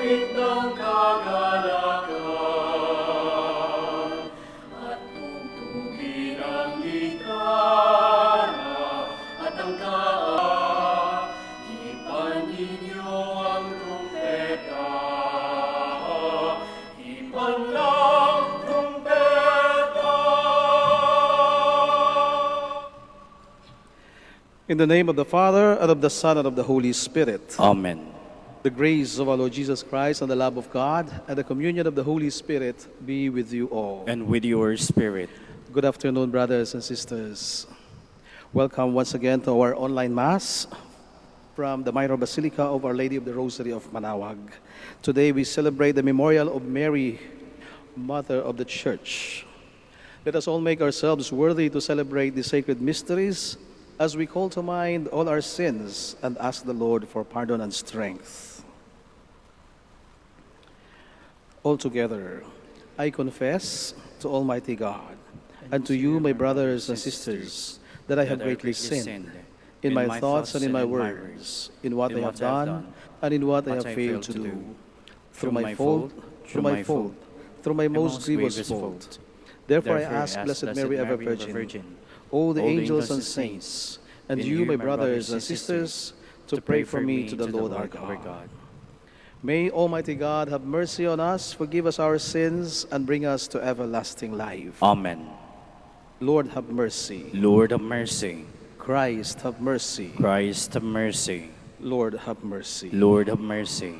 In the name of the Father, and of the Son, and of the Holy Spirit. Amen. The grace of our Lord Jesus Christ, and the love of God, and the communion of the Holy Spirit be with you all. And with your spirit. Good afternoon, brothers and sisters. Welcome once again to our online Mass from the Minor Basilica of Our Lady of the Rosary of Manaoag. Today we celebrate the memorial of Mary, Mother of the Church. Let us all make ourselves worthy to celebrate the sacred mysteries as we call to mind all our sins and ask the Lord for pardon and strength. Altogether, I confess to Almighty God and to you, my brothers and sisters, that I have greatly sinned in my thoughts and in my words, in what I have done and in what I have failed to do, through my fault, through my most grievous fault. Therefore I ask Blessed Mary, ever Virgin, all the angels and saints, and you, my brothers and sisters, to pray for me to the Lord our God. May Almighty God have mercy on us, forgive us our sins, and bring us to everlasting life. Amen. Lord, have mercy. Lord, have mercy. Christ, have mercy. Christ, have mercy. Lord, have mercy. Lord, have mercy.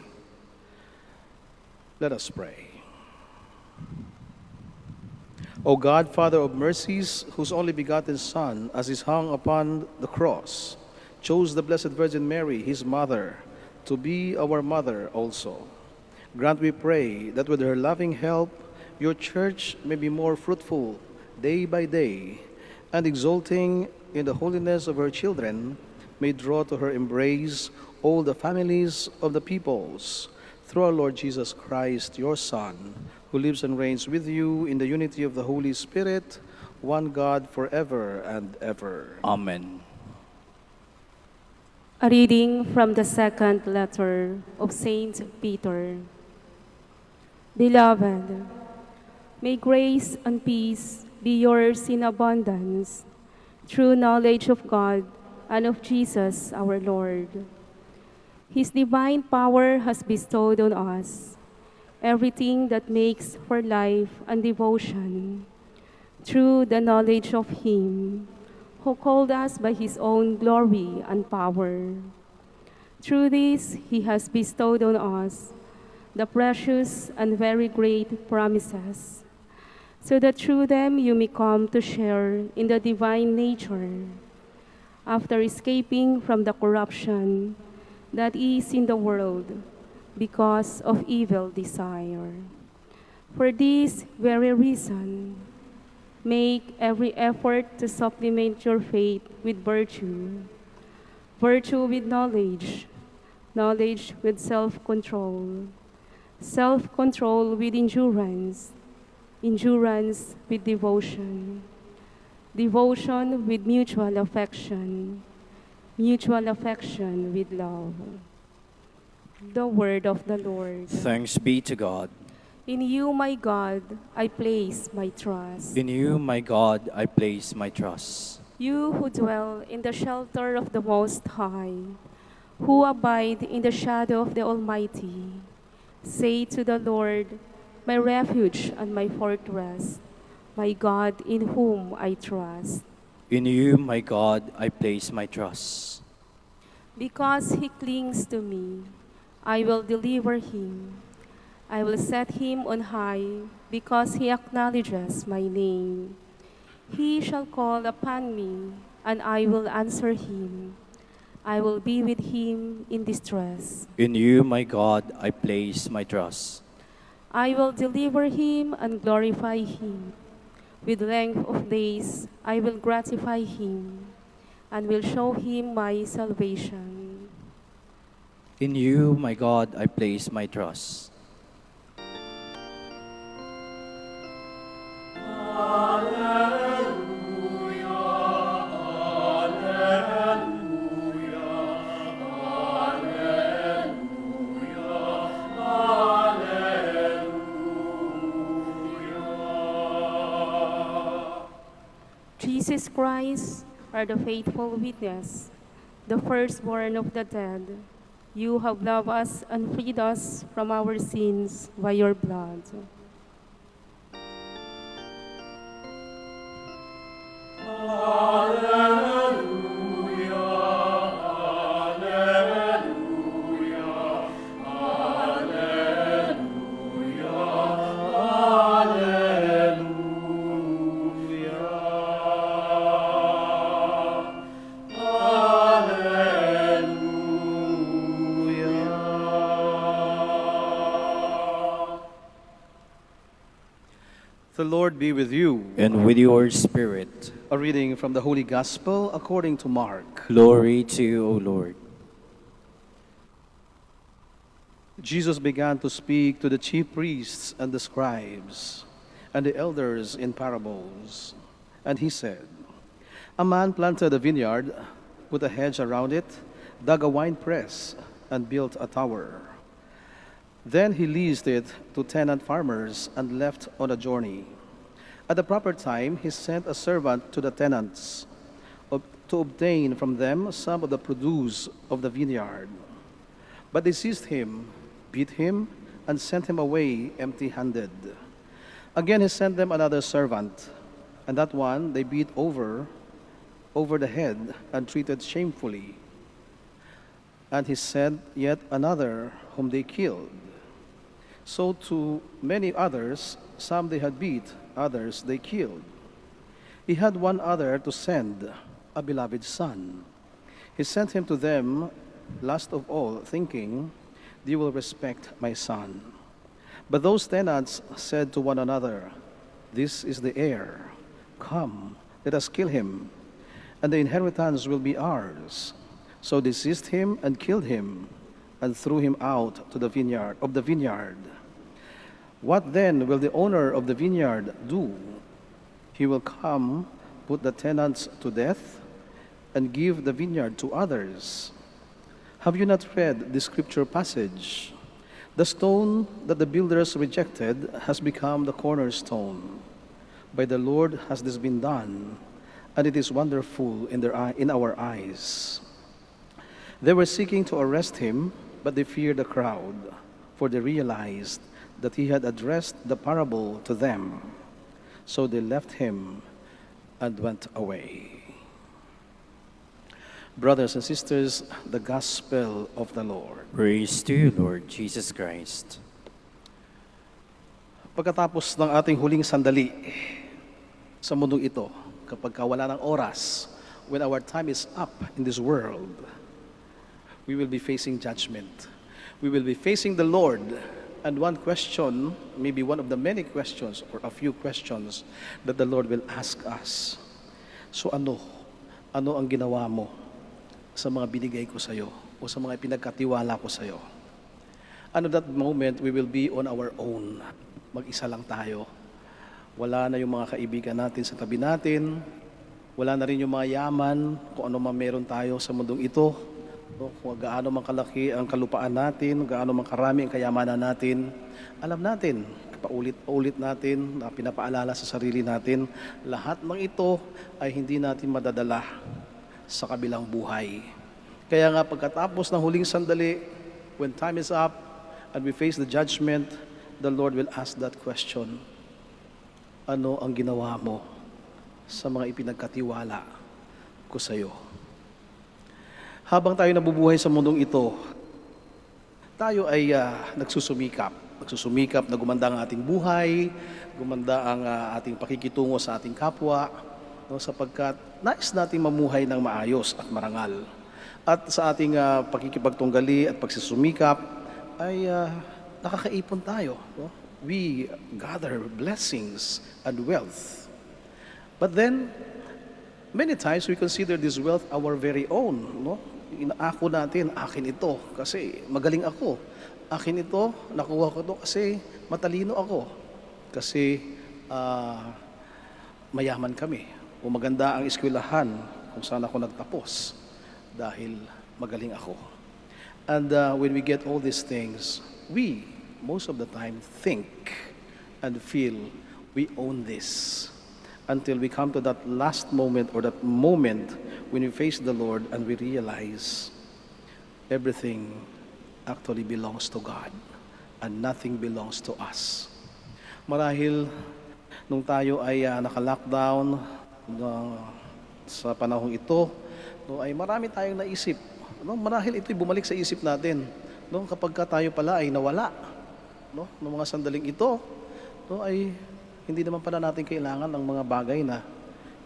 Let us pray. O God, Father of mercies, whose only begotten Son, as is hung upon the cross, chose the Blessed Virgin Mary, his mother, to be our mother also. Grant, we pray, that with her loving help, your church may be more fruitful day by day, and exulting in the holiness of her children, may draw to her embrace all the families of the peoples, through our Lord Jesus Christ, your Son, who lives and reigns with you in the unity of the Holy Spirit, one God, forever and ever. Amen. A reading from the second letter of Saint Peter. Beloved, may grace and peace be yours in abundance, through knowledge of God and of Jesus our Lord. His divine power has bestowed on us everything that makes for life and devotion, through the knowledge of Him who called us by His own glory and power. Through this, He has bestowed on us the precious and very great promises, so that through them you may come to share in the divine nature, after escaping from the corruption that is in the world because of evil desire. For this very reason, make every effort to supplement your faith with virtue, virtue with knowledge, knowledge with self-control, self-control with endurance, endurance with devotion, devotion with mutual affection, mutual affection with love. The word of the Lord. Thanks be to God. In you, my God, I place my trust. In you, my God, I place my trust. You who dwell in the shelter of the Most High, who abide in the shadow of the Almighty, say to the Lord, my refuge and my fortress, my God in whom I trust. In you, my God, I place my trust. Because He clings to me, I will deliver him. I will set him on high, because he acknowledges my name. He shall call upon me, and I will answer him. I will be with him in distress. In you, my God, I place my trust. I will deliver him and glorify him. With length of days I will gratify him, and will show him my salvation. In you, my God, I place my trust. Alleluia, Alleluia, Jesus Christ, are the faithful witness, the firstborn of the dead. You have loved us and freed us from our sins by your blood. The Lord be with you. And with your spirit. A reading from the Holy Gospel according to Mark. Glory to you, O Lord. Jesus began to speak to the chief priests and the scribes and the elders in parables. And he said, a man planted a vineyard, put a hedge around it, dug a winepress, and built a tower. Then he leased it to tenant farmers and left on a journey. At the proper time, he sent a servant to the tenants to obtain from them some of the produce of the vineyard. But they seized him, beat him, and sent him away empty-handed. Again he sent them another servant, and that one they beat over the head and treated shamefully. And he sent yet another whom they killed. So to many others, some they had beat, others they killed. He had one other to send, a beloved son. He sent him to them last of all, thinking, they will respect my son. But those tenants said to one another, this is the heir. Come, let us kill him, and the inheritance will be ours. So they seized him and killed him, and threw him out to the vineyard. What then will the owner of the vineyard do? He will come, put the tenants to death, and give the vineyard to others. Have you not read the scripture passage? The stone that the builders rejected has become the cornerstone. By the Lord has this been done, and it is wonderful in our eyes. They were seeking to arrest him, but they feared the crowd, for they realized that he had addressed the parable to them. So they left him and went away. Brothers and sisters, the Gospel of the Lord. Praise to you, Lord Jesus Christ. Pagkatapos ng ating huling sandali sa mundong ito, kapag wala ng oras, when our time is up in this world, we will be facing judgment. We will be facing the Lord. And one question, maybe one of the many questions or a few questions that the Lord will ask us. So ano ang ginawa mo sa mga binigay ko sa iyo o sa mga pinagkatiwala ko sa iyo? Ano that moment we will be on our own. Mag-isa lang tayo. Wala na yung mga kaibigan natin sa tabi natin. Wala na rin yung mga yaman, kung ano man meron tayo sa mundong ito. Kung gaano man kalaki ang kalupaan natin, gaano man karami ang kayamanan natin, alam natin, paulit-ulit natin, na pinapaalala sa sarili natin, lahat ng ito ay hindi natin madadala sa kabilang buhay. Kaya nga pagkatapos ng huling sandali, when time is up and we face the judgment, the Lord will ask that question. Ano ang ginawa mo sa mga ipinagkatiwala ko sa iyo? Habang tayo nabubuhay sa mundong ito, tayo ay nagsusumikap na gumanda ang ating buhay, gumanda ang ating pakikitungo sa ating kapwa, sapagkat nais nating mamuhay ng maayos at marangal. At sa ating pakikipagtunggali at pagsusumikap ay nakakaipon tayo. We gather blessings and wealth. But then, many times we consider this wealth our very own. Inaako natin, akin ito kasi magaling ako. Akin ito, nakuha ko ito kasi matalino ako. Kasi mayaman kami. O maganda ang eskwelahan kung saan ako nagtapos dahil magaling ako. And when we get all these things, we, most of the time, think and feel we own this. until we come to that last moment or that moment when we face the Lord and we realize everything actually belongs to God and nothing belongs to us. Marahil nung tayo ay naka-lockdown sa panahong ito, no, ay marami tayong naisip. No, marahil ito'y bumalik sa isip natin. No, kapag tayo pala ay nawala, no, ng mga sandaling ito, no, ay hindi naman pala natin kailangan ng mga bagay na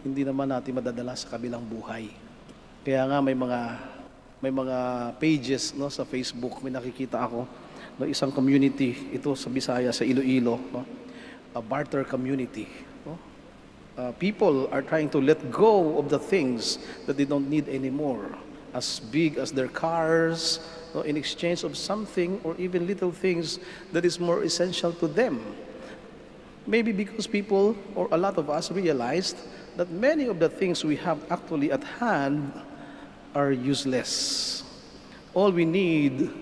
hindi naman natin madadala sa kabilang buhay. Kaya nga may mga pages, no, sa Facebook, may nakikita ako, no, isang community ito sa Bisaya, sa Iloilo, no, a barter community. No? People are trying to let go of the things that they don't need anymore, as big as their cars, no, in exchange of something or even little things that is more essential to them. Maybe because people or a lot of us realized that many of the things we have actually at hand are useless. All we need,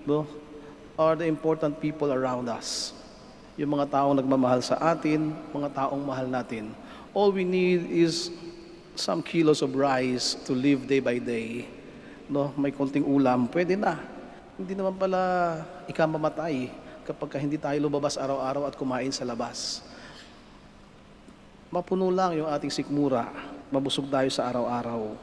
no, are the important people around us. Yung mga taong nagmamahal sa atin, mga taong mahal natin. All we need is some kilos of rice to live day by day. No, may konting ulam, pwede na. Hindi naman pala ikamamatay kapag hindi tayo lumabas araw-araw at kumain sa labas. Mapuno lang yung ating sikmura, mabusog tayo sa araw-araw.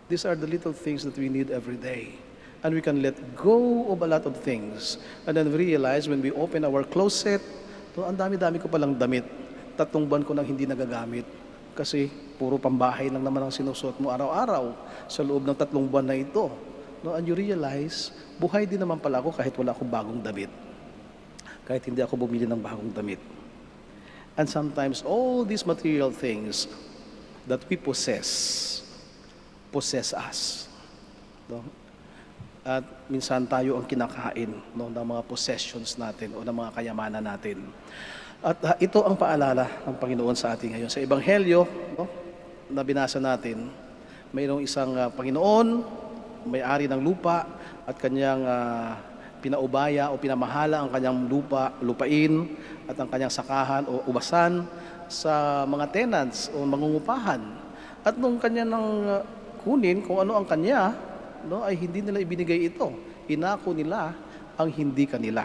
These are the little things that we need every day. And we can let go of a lot of things. And then realize when we open our closet, no, ang dami-dami ko palang damit. 3 buwan ko nang hindi nagagamit. Kasi puro pambahay lang naman ang sinusuot mo araw-araw sa loob ng 3 buwan na ito. No, and you realize, buhay din naman pala ako kahit wala akong bagong damit. Kahit hindi ako bumili ng bagong damit. And sometimes all these material things that we possess us. No? At minsan tayo ang kinakain, no, ng mga possessions natin o ng mga kayamanan natin. At ito ang paalala ng Panginoon sa atin ngayon. Sa Ebanghelyo, no, na binasa natin, mayroong isang Panginoon, may-ari ng lupa at kanyang pinaubaya o pinamahala ang kanyang lupain at ang kanyang sakahan o ubasan sa mga tenants o mangungupahan. At nung kanya nang kunin kung ano ang kanya, no, ay hindi nila ibinigay ito. Inako nila ang hindi kanila.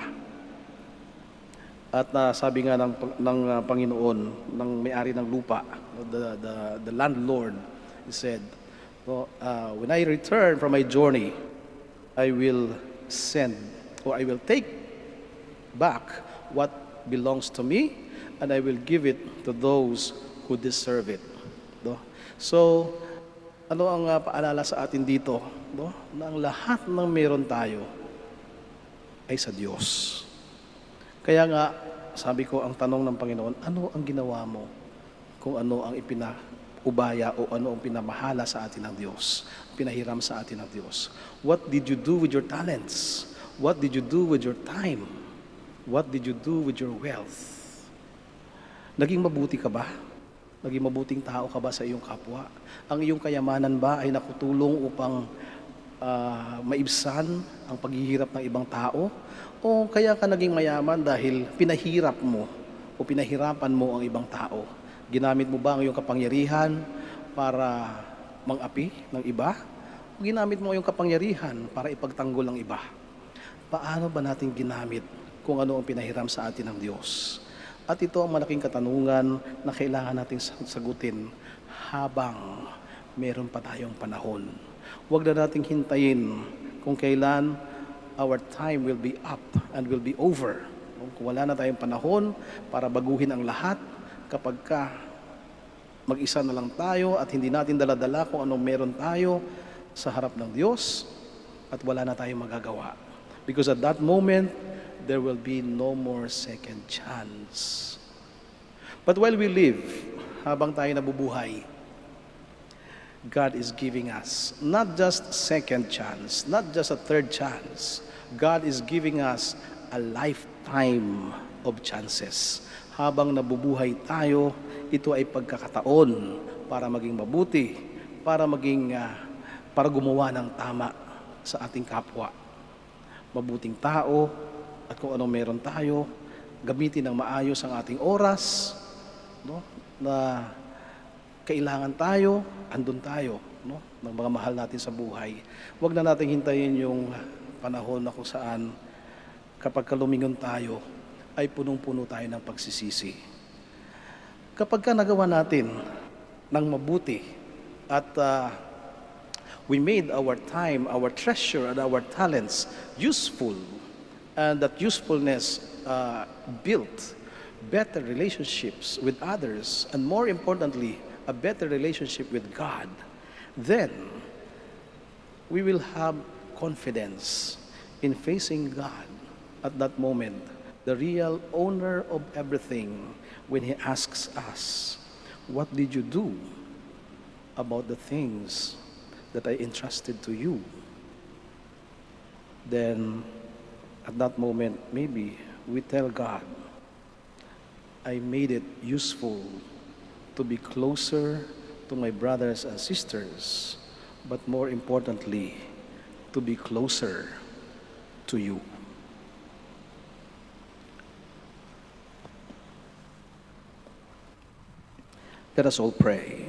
At sabi nga ng Panginoon, ng may-ari ng lupa, the landlord, he said, no, when I return from my journey, I will send or I will take back what belongs to me and I will give it to those who deserve it. No? So, ano ang paalala sa atin dito? No? Na ang lahat ng meron tayo ay sa Diyos. Kaya nga, sabi ko, ang tanong ng Panginoon, ano ang ginawa mo kung ano ang ipinaubaya o ano ang pinamahala sa atin ng Diyos, pinahiram sa atin ng Diyos? What did you do with your talents? What did you do with your time? What did you do with your wealth? Naging mabuti ka ba? Naging mabuting tao ka ba sa iyong kapwa? Ang iyong kayamanan ba ay nakutulong upang maibsan ang paghihirap ng ibang tao? O kaya ka naging mayaman dahil pinahirap mo o pinahirapan mo ang ibang tao? Ginamit mo ba ang iyong kapangyarihan para mang-api ng iba? O ginamit mo ang iyong kapangyarihan para ipagtanggol ang iba? Paano ba natin ginamit kung ano ang pinahiram sa atin ng Diyos? At ito ang malaking katanungan na kailangan nating sagutin habang meron pa tayong panahon. Huwag na nating hintayin kung kailan our time will be up and will be over. Kung wala na tayong panahon para baguhin ang lahat, kapag mag-isa na lang tayo at hindi natin dala-dala kung anong meron tayo sa harap ng Diyos at wala na tayong magagawa. Because at that moment, there will be no more second chance. But while we live, habang tayo nabubuhay, God is giving us not just second chance, not just a third chance. God is giving us a lifetime of chances. Habang nabubuhay tayo, ito ay pagkakataon para maging mabuti, para gumawa ng tama sa ating kapwa. Mabuting tao at kung anong meron tayo, gamitin ng maayos ang ating oras, no? Na kailangan tayo, andun tayo, no? Ng mga mahal natin sa buhay. Huwag na natin hintayin yung panahon na kung saan kapag lumingon tayo, ay punong-puno tayo ng pagsisisi. Kapag ka nagawa natin ng mabuti at we made our time, our treasure, and our talents useful, and that usefulness built better relationships with others, and more importantly, a better relationship with God, then we will have confidence in facing God at that moment, the real owner of everything, when He asks us, what did you do about the things that I entrusted to you? Then, at that moment, maybe we tell God, I made it useful to be closer to my brothers and sisters, but more importantly, to be closer to you. Let us all pray.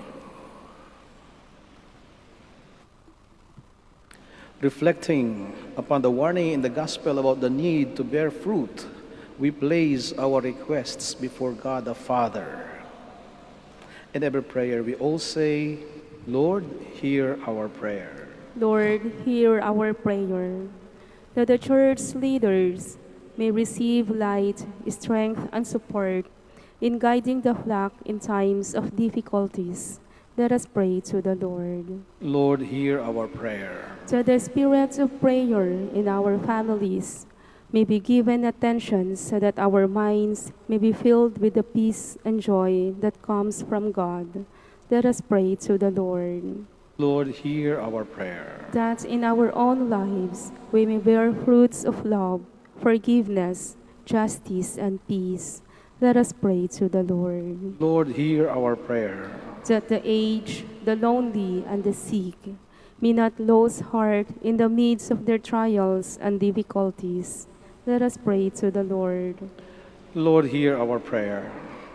Reflecting upon the warning in the gospel about the need to bear fruit, we place our requests before God the Father. In every prayer we all say, Lord, hear our prayer. Lord, hear our prayer. That the church leaders may receive light, strength, and support in guiding the flock in times of difficulties. Let us pray to the Lord. Lord, hear our prayer. That the spirit of prayer in our families may be given attention so that our minds may be filled with the peace and joy that comes from God. Let us pray to the Lord. Lord, hear our prayer. That in our own lives we may bear fruits of love, forgiveness, justice, and peace. Let us pray to the Lord. Lord, hear our prayer. That the aged, the lonely, and the sick may not lose heart in the midst of their trials and difficulties. Let us pray to the Lord. Lord, hear our prayer.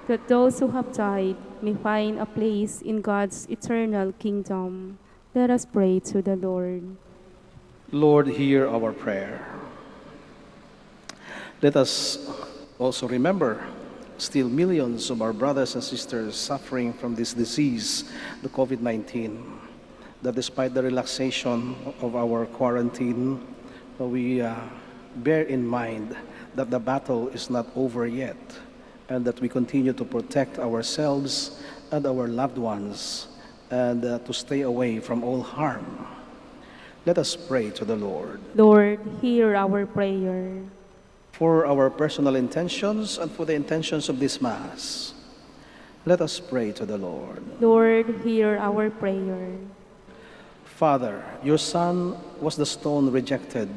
That those who have died may find a place in God's eternal kingdom. Let us pray to the Lord. Lord, hear our prayer. Let us also remember still millions of our brothers and sisters suffering from this disease, the COVID-19, that despite the relaxation of our quarantine, we bear in mind that the battle is not over yet, and that we continue to protect ourselves and our loved ones, and to stay away from all harm. Let us pray to the Lord. Lord, hear our prayer. For our personal intentions and for the intentions of this Mass, let us pray to the Lord. Lord, hear our prayer. Father, your Son was the stone rejected.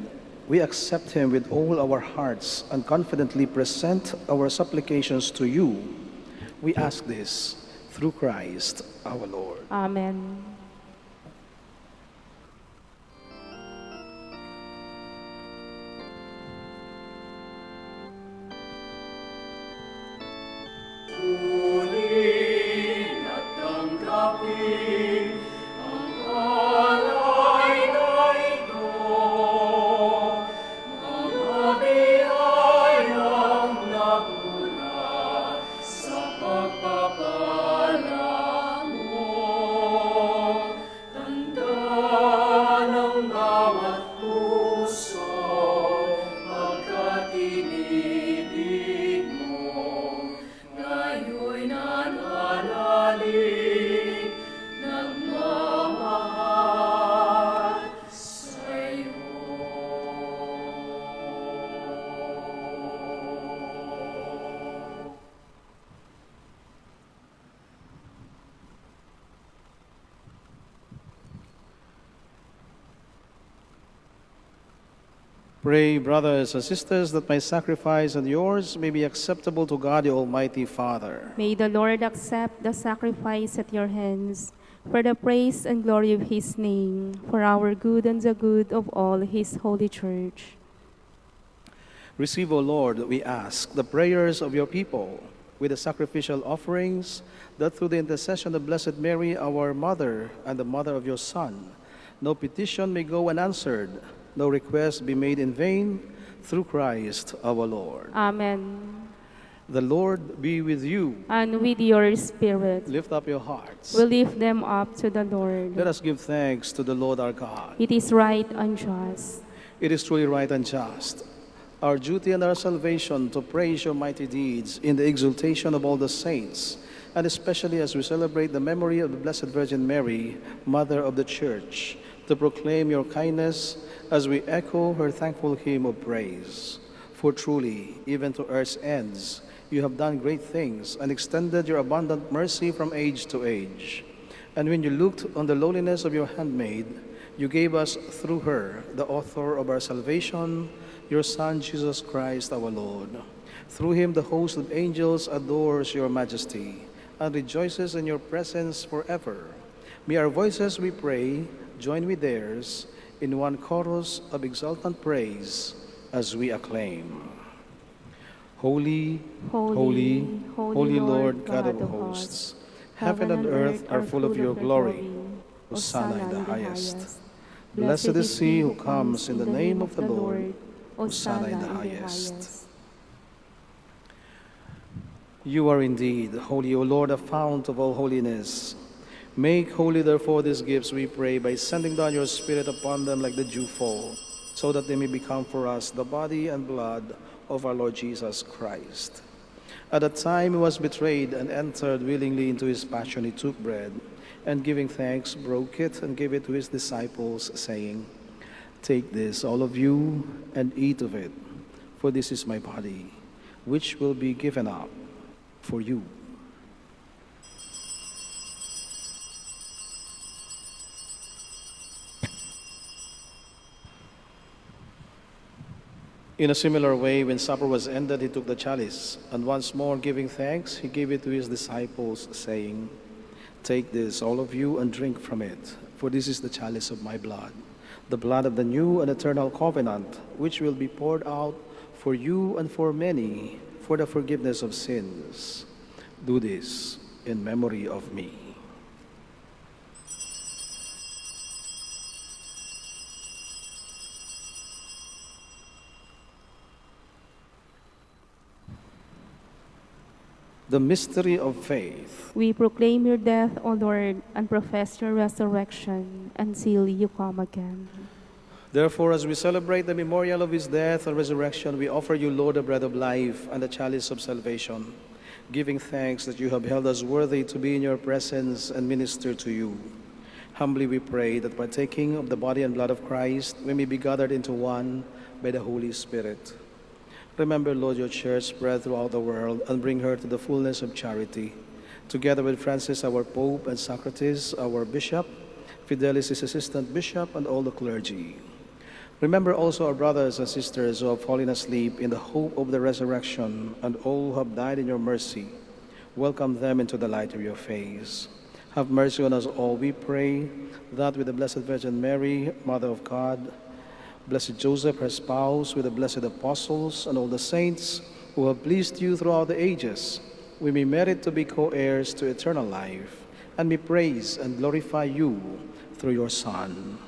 We accept him with all our hearts and confidently present our supplications to you. We ask this through Christ our Lord. Amen. Kunin at tanggapin ang alay na ito, mga biyayang nabula sa pagpapala mo. Tanda ng bawat puso, pagkat inibig mo. Ngayon nananalig, nagmamahal sa'yo. Pray, brothers and sisters, that my sacrifice and yours may be acceptable to God, the Almighty Father. May the Lord accept the sacrifice at your hands for the praise and glory of his name, for our good and the good of all his holy church. Receive, O Lord, we ask, the prayers of your people, with the sacrificial offerings, that through the intercession of Blessed Mary, our Mother and the Mother of your Son, no petition may go unanswered, no request be made in vain, through Christ our Lord. Amen. The Lord be with you. And with your spirit, Lift up your hearts. we lift them up to the Lord. Let us give thanks to the Lord our God. It is right and just. It is truly right and just, our duty and our salvation, to praise your mighty deeds in the exaltation of all the saints, and especially as we celebrate the memory of the Blessed Virgin Mary, Mother of the Church, to proclaim your kindness as we echo her thankful hymn of praise. For truly, even to earth's ends, you have done great things and extended your abundant mercy from age to age. And when you looked on the lowliness of your handmaid, you gave us through her, the author of our salvation, your Son, Jesus Christ our Lord. Through him the host of angels adores your majesty and rejoices in your presence forever. May our voices, we pray, join with theirs in one chorus of exultant praise as we acclaim. Holy, holy, holy Lord God of hosts, heaven and earth are full of your glory. Hosanna in the highest. Blessed is he who comes in the name of the Lord. Hosanna in the highest. You are indeed holy, O Lord, the fount of all holiness. Make holy, therefore, these gifts, we pray, by sending down your Spirit upon them like the dewfall, so that they may become for us the body and blood of our Lord Jesus Christ. At the time he was betrayed and entered willingly into his passion, he took bread, and giving thanks, broke it and gave it to his disciples, saying, "Take this, all of you, and eat of it, for this is my body, which will be given up for you." In a similar way, when supper was ended, he took the chalice, and once more giving thanks, he gave it to his disciples, saying, "Take this, all of you, and drink from it, for this is the chalice of my blood, the blood of the new and eternal covenant, which will be poured out for you and for many for the forgiveness of sins. Do this in memory of me." The mystery of faith. We proclaim your death, O Lord, and profess your resurrection until you come again. Therefore, as we celebrate the memorial of his death and resurrection, we offer you, Lord, the bread of life and the chalice of salvation, giving thanks that you have held us worthy to be in your presence and minister to you. Humbly we pray that partaking of the body and blood of Christ, we may be gathered into one by the Holy Spirit. Remember, Lord, your church spread throughout the world, and bring her to the fullness of charity. Together with Francis, our Pope, and Socrates, our Bishop, Fidelis, his assistant bishop, and all the clergy. Remember also our brothers and sisters who have fallen asleep in the hope of the resurrection, and all who have died in your mercy. Welcome them into the light of your face. Have mercy on us all, we pray, that with the Blessed Virgin Mary, Mother of God, Blessed Joseph, her spouse, with the blessed apostles and all the saints who have pleased you throughout the ages, we may merit to be co-heirs to eternal life, and may praise and glorify you through your Son,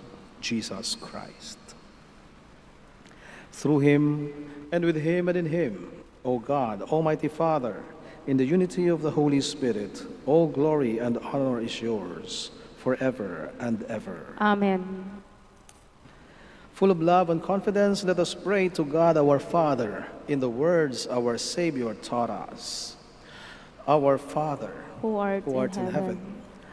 Jesus Christ. Through him, and with him, and in him, O God, Almighty Father, in the unity of the Holy Spirit, all glory and honor is yours, forever and ever. Amen. Full of love and confidence, let us pray to God our Father in the words our Savior taught us. Our Father, Who art in heaven,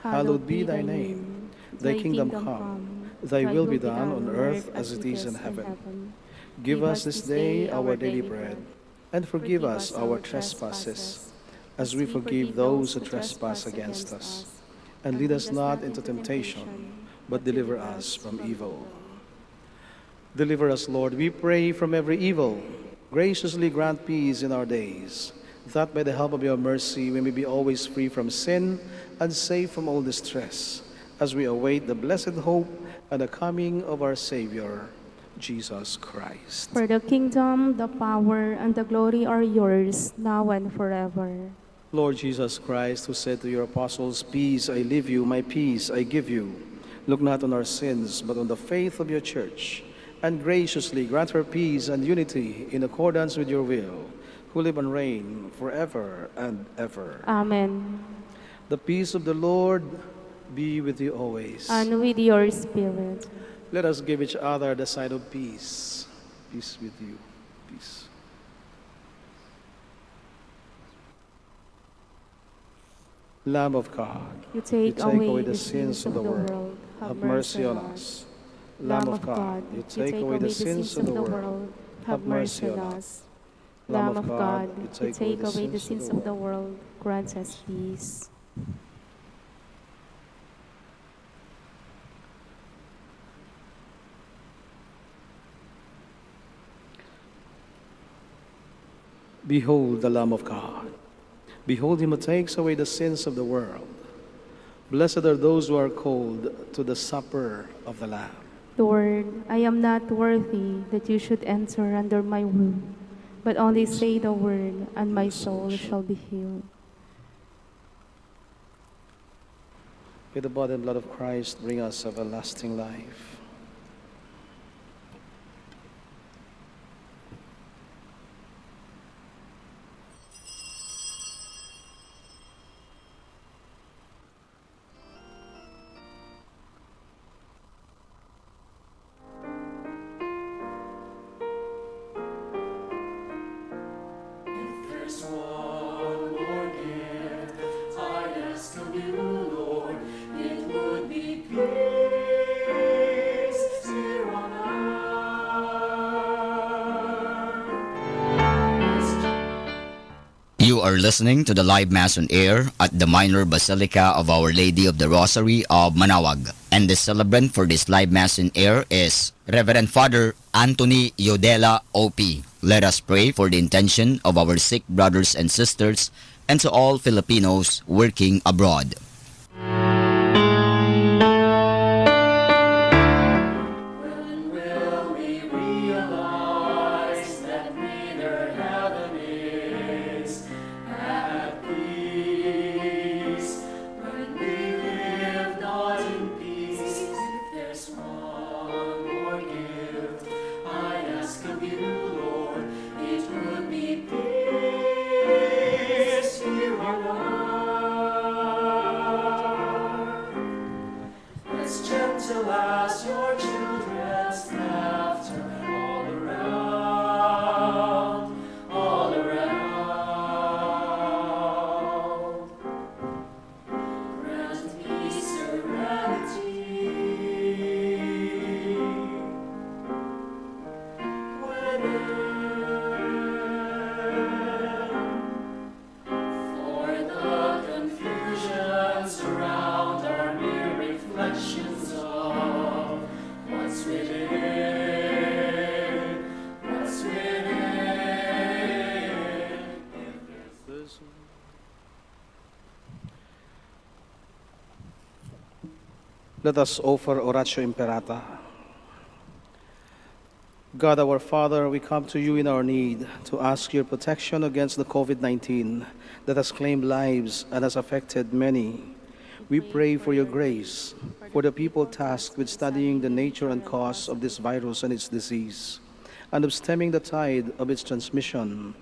hallowed be thy name. Thy kingdom come, thy will be done on earth as it is in heaven. Give us this day our daily bread, and forgive us our trespasses, as we forgive those who trespass against us. And lead us not into temptation, but deliver us from evil. Deliver us, Lord, we pray, from every evil. Graciously grant peace in our days, that by the help of your mercy we may be always free from sin and safe from all distress, as we await the blessed hope and the coming of our Savior, Jesus Christ. For the kingdom, the power, and the glory are yours, now and forever. Lord Jesus Christ, who said to your apostles, "Peace I leave you, my peace I give you," look not on our sins, but on the faith of your church, and graciously grant her peace and unity in accordance with your will, who live and reign forever and ever. Amen. The peace of the Lord be with you always. And with your spirit. Let us give each other the sign of peace. Peace with you. Peace. Lamb of God, You take away the sins of the world. have mercy on us. Lamb of God, you take away the sins of the world. Have mercy on us. Lamb of God, you take away the sins of the world. Grant us peace. Behold the Lamb of God. Behold him who takes away the sins of the world. Blessed are those who are called to the supper of the Lamb. Lord, I am not worthy that you should enter under my roof, but only say the word, and my soul shall be healed. May the body and blood of Christ bring us everlasting life. There's one more gift I ask of you, Lord. It would be peace here on earth. You are listening to the live Mass on air at the Minor Basilica of Our Lady of the Rosary of Manaoag. And the celebrant for this live Mass on air is Reverend Father Anthony Yodela OP. Let us pray for the intention of our sick brothers and sisters and to all Filipinos working abroad. When will we realize that neither heaven is at peace? When we live not in peace, if there's one more gift I ask of you, Lord, it would be peace here on earth. As gentle as your children's laughter all around, all around. Grant me serenity for the confusions around are mere reflections of what's within, what's within. Let us offer Oratio Imperata. God our Father, we come to you in our need to ask your protection against the COVID-19 that has claimed lives and has affected many. We pray for your grace for the people tasked with studying the nature and cause of this virus and its disease, and of stemming the tide of its transmission.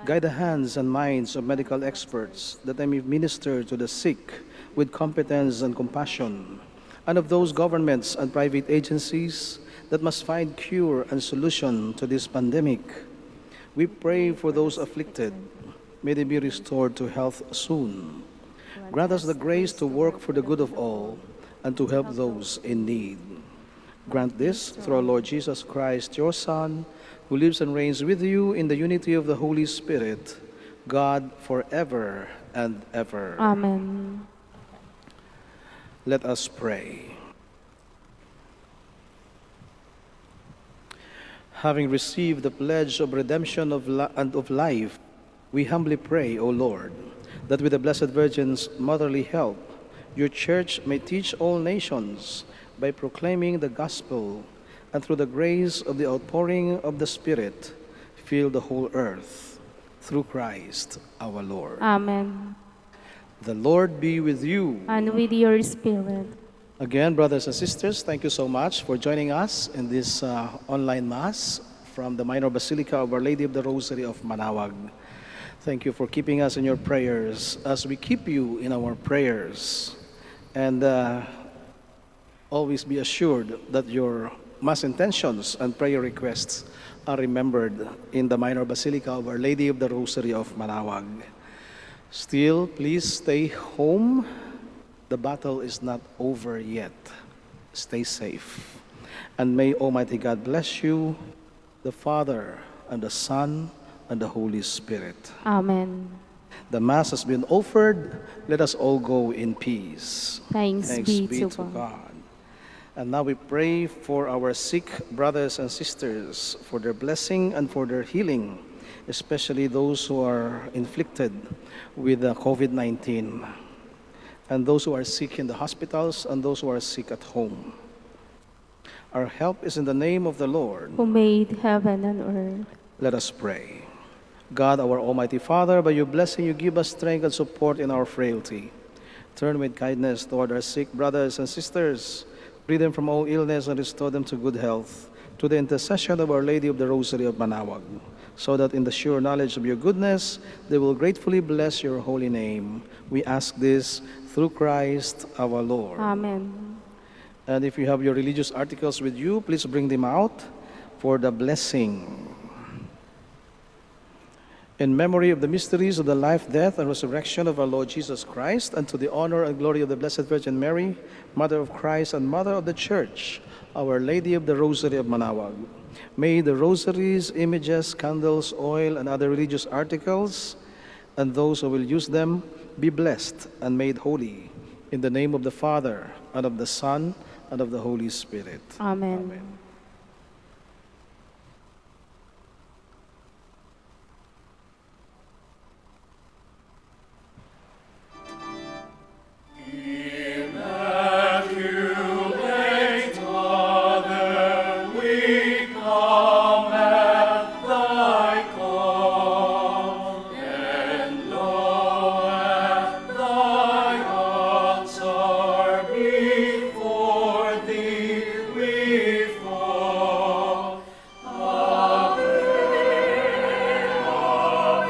Guide the hands and minds of medical experts that they may minister to the sick with competence and compassion, and of those governments and private agencies that must find cure and solution to this pandemic. We pray for those afflicted. May they be restored to health soon. Grant us the grace to work for the good of all and to help those in need. Grant this through our Lord Jesus Christ, your Son, who lives and reigns with you in the unity of the Holy Spirit, God forever and ever. Amen. Let us pray. Having received the pledge of redemption and of life, we humbly pray, O Lord, that with the Blessed Virgin's motherly help, your Church may teach all nations by proclaiming the gospel, and through the grace of the outpouring of the Spirit, fill the whole earth. through Christ our Lord. Amen. The Lord be with you. And with your spirit. Again, brothers and sisters, thank you so much for joining us in this online Mass from the Minor Basilica of Our Lady of the Rosary of Manaoag. Thank you for keeping us in your prayers as we keep you in our prayers. And always be assured that your Mass intentions and prayer requests are remembered in the Minor Basilica of Our Lady of the Rosary of Manaoag. Still, please stay home. The battle is not over yet. Stay safe. And may Almighty God bless you, the Father, and the Son, and the Holy Spirit. Amen. The Mass has been offered. Let us all go in peace. Thanks be to God. And now we pray for our sick brothers and sisters, for their blessing and for their healing, especially those who are inflicted with COVID-19, and those who are sick in the hospitals and those who are sick at home. Our help is in the name of the Lord, Who made heaven and earth. Let us pray. God, our Almighty Father, by your blessing you give us strength and support in our frailty. Turn with kindness toward our sick brothers and sisters, free them from all illness and restore them to good health, to the intercession of Our Lady of the Rosary of Manaoag, so that in the sure knowledge of your goodness, they will gratefully bless your holy name. We ask this through Christ our Lord. Amen. And if you have your religious articles with you, please bring them out for the blessing. In memory of the mysteries of the life, death, and resurrection of our Lord Jesus Christ, and to the honor and glory of the Blessed Virgin Mary, Mother of Christ and Mother of the Church, Our Lady of the Rosary of Manaoag, may the rosaries, images, candles, oil, and other religious articles, and those who will use them, be blessed and made holy. In the name of the Father, and of the Son, and of the Holy Spirit. Amen. Amen. Immaculate Mother, we come at thy call, and low at thy altar before thee we fall. Ave, Ave, Ave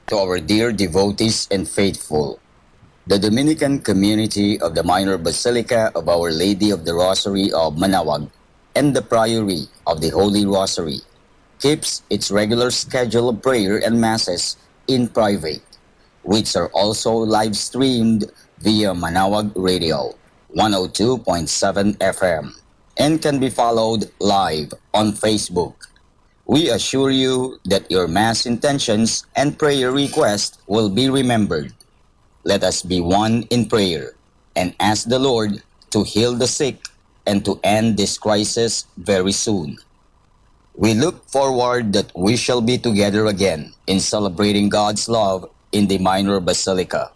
To our dear devotees and faithful, the Dominican community of the Minor Basilica of Our Lady of the Rosary of Manaoag and the Priory of the Holy Rosary keeps its regular schedule of prayer and masses in private, which are also live streamed via Manaoag Radio 102.7 FM and can be followed live on Facebook. We assure you that your Mass intentions and prayer requests will be remembered. Let us be one in prayer and ask the Lord to heal the sick and to end this crisis very soon. We look forward that we shall be together again in celebrating God's love in the Minor Basilica.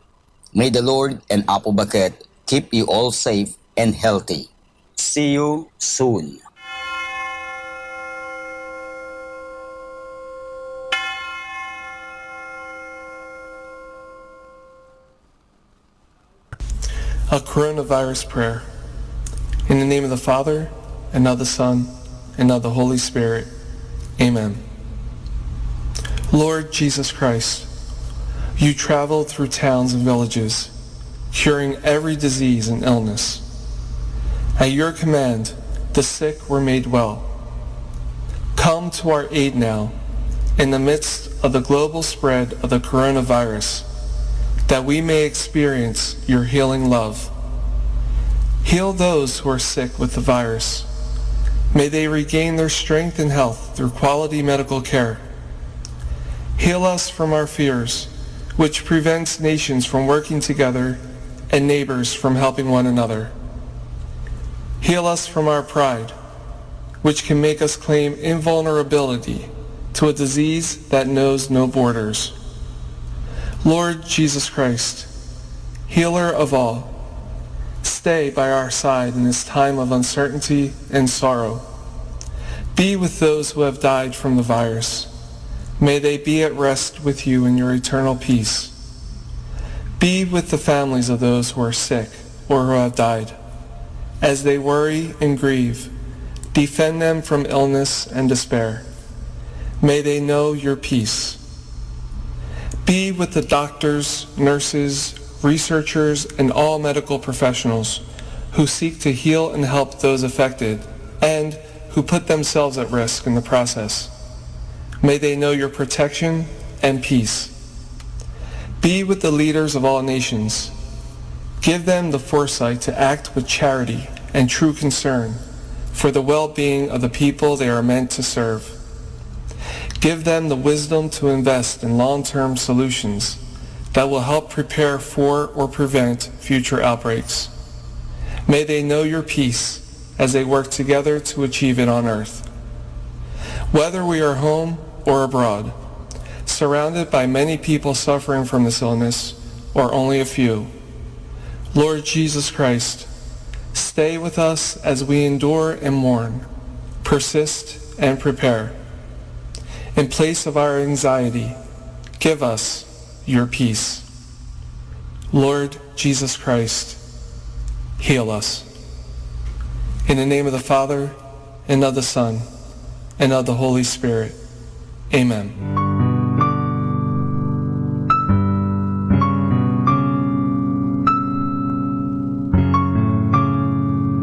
May the Lord and Apo Baket keep you all safe and healthy. See you soon. A coronavirus prayer. In the name of the Father, and of the Son, and of the Holy Spirit. Amen. Lord Jesus Christ, you traveled through towns and villages, curing every disease and illness. At your command, the sick were made well. Come to our aid now, in the midst of the global spread of the coronavirus, that we may experience your healing love. Heal those who are sick with the virus. May they regain their strength and health through quality medical care. Heal us from our fears, which prevents nations from working together and neighbors from helping one another. Heal us from our pride, which can make us claim invulnerability to a disease that knows no borders. Lord Jesus Christ, healer of all, stay by our side in this time of uncertainty and sorrow. Be with those who have died from the virus. May they be at rest with you in your eternal peace. Be with the families of those who are sick or who have died. As they worry and grieve, defend them from illness and despair. May they know your peace. Be with the doctors, nurses, researchers, and all medical professionals who seek to heal and help those affected and who put themselves at risk in the process. May they know your protection and peace. Be with the leaders of all nations. Give them the foresight to act with charity and true concern for the well-being of the people they are meant to serve. Give them the wisdom to invest in long-term solutions that will help prepare for or prevent future outbreaks. May they know your peace as they work together to achieve it on earth. Whether we are home or abroad, surrounded by many people suffering from this illness or only a few, Lord Jesus Christ, stay with us as we endure and mourn, persist and prepare. In place of our anxiety, give us your peace. Lord Jesus Christ, heal us. In the name of the Father, and of the Son, and of the Holy Spirit. Amen.